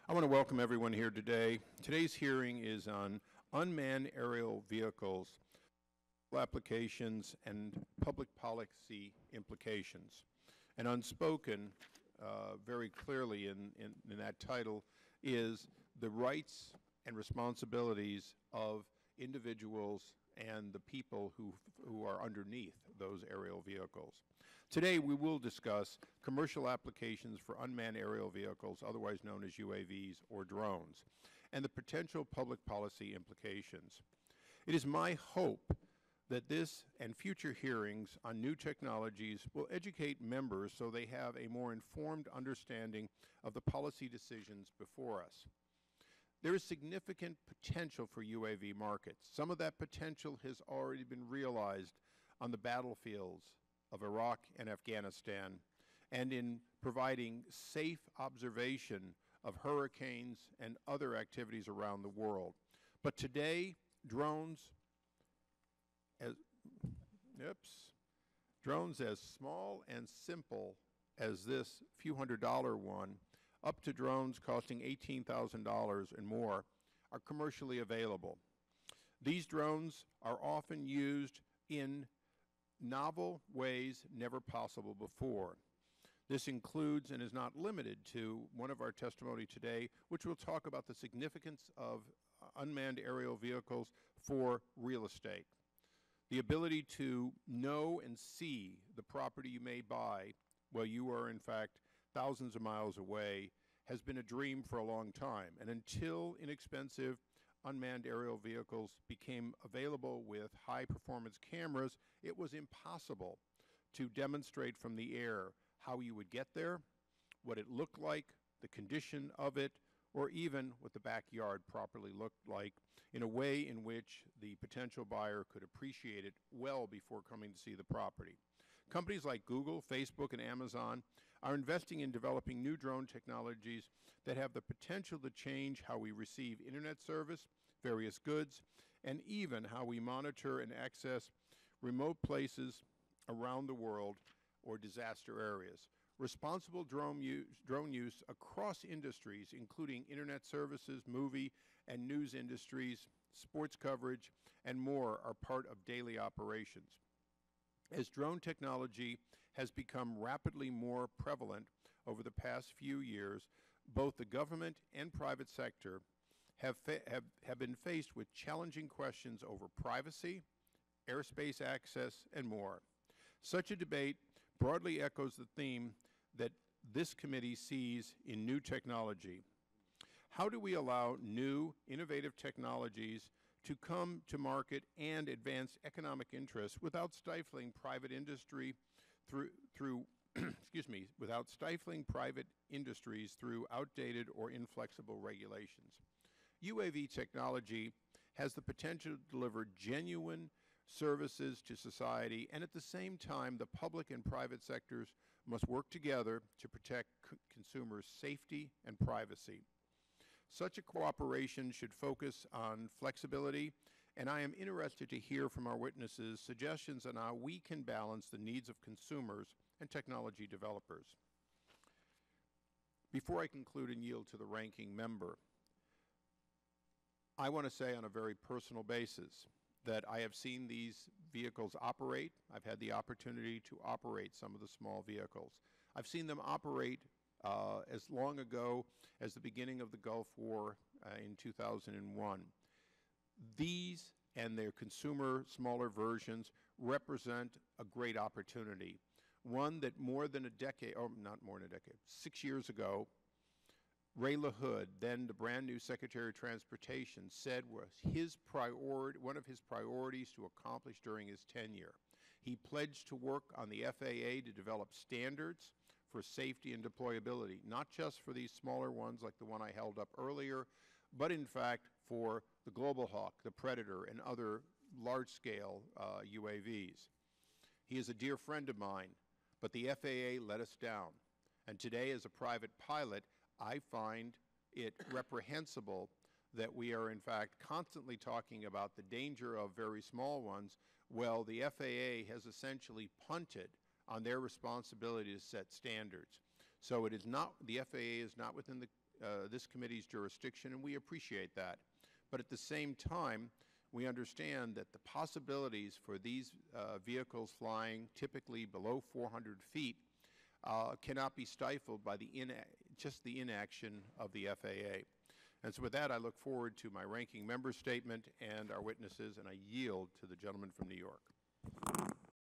I want to welcome everyone here today. Today's hearing is on unmanned aerial vehicles, applications, and public policy implications. And unspoken very clearly in that title is the rights and responsibilities of individuals and the people who are underneath those aerial vehicles. Today we will discuss commercial applications for unmanned aerial vehicles, otherwise known as UAVs or drones, and the potential public policy implications. It is my hope that this and future hearings on new technologies will educate members so they have a more informed understanding of the policy decisions before us. There is significant potential for UAV markets. Some of that potential has already been realized on the battlefields of Iraq and Afghanistan and in providing safe observation of hurricanes and other activities around the world. But today, drones as small and simple as this few $100 one, up to drones costing $18,000 and more, are commercially available. These drones are often used in novel ways never possible before. This includes and is not limited to one of our testimony today, which will talk about the significance of unmanned aerial vehicles for real estate. The ability to know and see the property you may buy while you are, in fact, thousands of miles away has been a dream for a long time. And until inexpensive unmanned aerial vehicles became available with high-performance cameras, it was impossible to demonstrate from the air how you would get there, what it looked like, the condition of it, or even what the backyard properly looked like in a way in which the potential buyer could appreciate it well before coming to see the property. Companies like Google, Facebook, and Amazon are investing in developing new drone technologies that have the potential to change how we receive internet service, various goods, and even how we monitor and access remote places around the world or disaster areas. Responsible drone use across industries, including internet services, movie and news industries, sports coverage, and more, are part of daily operations. As drone technology has become rapidly more prevalent over the past few years, both the government and private sector have been faced with challenging questions over privacy, airspace access, and more. Such a debate broadly echoes the theme that this committee sees in new technology. How do we allow new, innovative technologies to come to market and advance economic interests without stifling private industry through without stifling private industries through outdated or inflexible regulations? UAV technology has the potential to deliver genuine services to society, and at the same time, the public and private sectors must work together to protect consumers' safety and privacy. Such a cooperation should focus on flexibility, and I am interested to hear from our witnesses suggestions on how we can balance the needs of consumers and technology developers. Before I conclude and yield to the ranking member, I want to say on a very personal basis that I have seen these vehicles operate. I've had the opportunity to operate some of the small vehicles. I've seen them operate as long ago as the beginning of the Gulf War in 2001. These and their consumer smaller versions represent a great opportunity, one that more than a decade, or not more than a decade, 6 years ago, Ray LaHood, then the brand new Secretary of Transportation, said was one of his priorities to accomplish during his tenure. He pledged to work on the FAA to develop standards for safety and deployability, not just for these smaller ones like the one I held up earlier, but in fact for the Global Hawk, the Predator, and other large-scale UAVs. He is a dear friend of mine, but the FAA let us down. And today, as a private pilot, I find it reprehensible that we are, in fact, constantly talking about the danger of very small ones, while the FAA has essentially punted on their responsibility to set standards. So it is not, the FAA is not within this committee's jurisdiction, and we appreciate that. But at the same time, we understand that the possibilities for these vehicles flying typically below 400 feet cannot be stifled by just the inaction of the FAA. And so with that, I look forward to my ranking member statement and our witnesses, and I yield to the gentleman from New York.